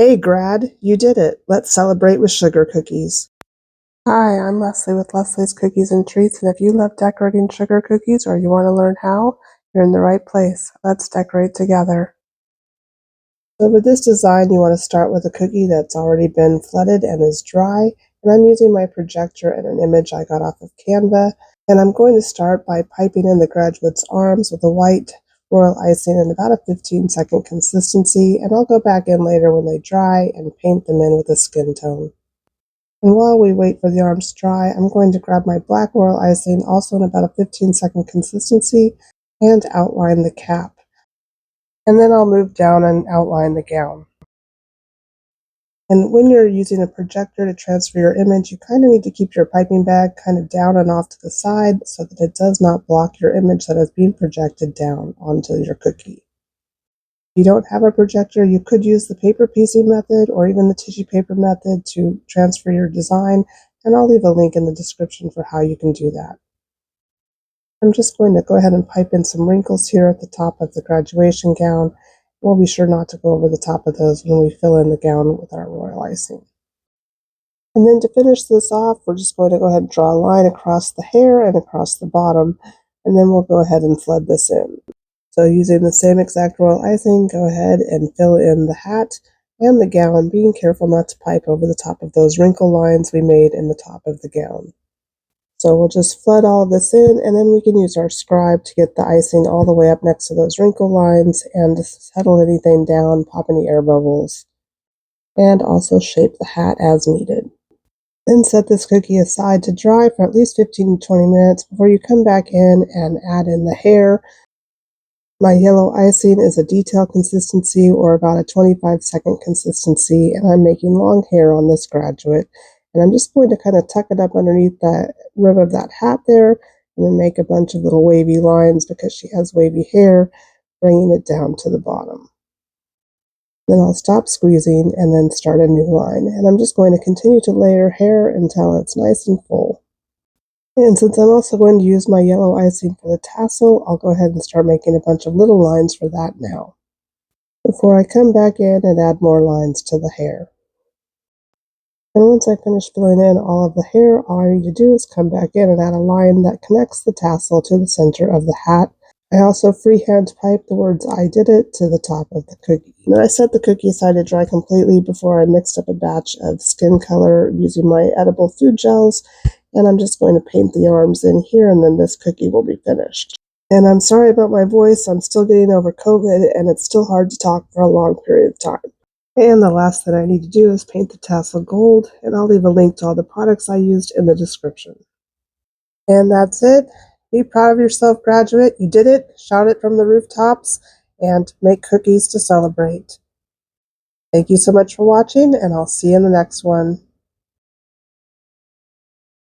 Hey Grad, you did it. Let's celebrate with sugar cookies. Hi, I'm Leslie with Leslie's Cookies and Treats, and if you love decorating sugar cookies or you want to learn how, you're in the right place. Let's decorate together. So with this design, you want to start with a cookie that's already been flooded and is dry, and I'm using my projector and an image I got off of Canva, and I'm going to start by piping in the graduate's arms with a white royal icing in about a 15-second consistency, and I'll go back in later when they dry and paint them in with a skin tone. And while we wait for the arms to dry, I'm going to grab my black royal icing, also in about a 15-second consistency, and outline the cap. And then I'll move down and outline the gown. And when you're using a projector to transfer your image, you kind of need to keep your piping bag kind of down and off to the side so that it does not block your image that is being projected down onto your cookie. If you don't have a projector, you could use the paper piecing method or even the tissue paper method to transfer your design, and I'll leave a link in the description for how you can do that. I'm just going to go ahead and pipe in some wrinkles here at the top of the graduation gown. We'll be sure not to go over the top of those when we fill in the gown with our royal icing. And then to finish this off, we're just going to go ahead and draw a line across the hair and across the bottom, and then we'll go ahead and flood this in. So using the same exact royal icing, go ahead and fill in the hat and the gown, being careful not to pipe over the top of those wrinkle lines we made in the top of the gown. So we'll just flood all of this in, and then we can use our scribe to get the icing all the way up next to those wrinkle lines and settle anything down, pop any air bubbles, and also shape the hat as needed. Then set this cookie aside to dry for at least 15 to 20 minutes before you come back in and add in the hair. My yellow icing is a detail consistency or about a 25-second consistency, and I'm making long hair on this graduate. And I'm just going to kind of tuck it up underneath that rim of that hat there and then make a bunch of little wavy lines because she has wavy hair, bringing it down to the bottom. Then I'll stop squeezing and then start a new line. And I'm just going to continue to layer hair until it's nice and full. And since I'm also going to use my yellow icing for the tassel, I'll go ahead and start making a bunch of little lines for that now, before I come back in and add more lines to the hair. And once I finish filling in all of the hair, all I need to do is come back in and add a line that connects the tassel to the center of the hat. I also freehand pipe the words "I did it" to the top of the cookie. And I set the cookie aside to dry completely before I mixed up a batch of skin color using my edible food gels, and I'm just going to paint the arms in here, and then this cookie will be finished. And I'm sorry about my voice, I'm still getting over COVID, and it's still hard to talk for a long period of time. And the last thing I need to do is paint the tassel gold, and I'll leave a link to all the products I used in the description. And that's it. Be proud of yourself, graduate. You did it. Shout it from the rooftops, and make cookies to celebrate. Thank you so much for watching, and I'll see you in the next one.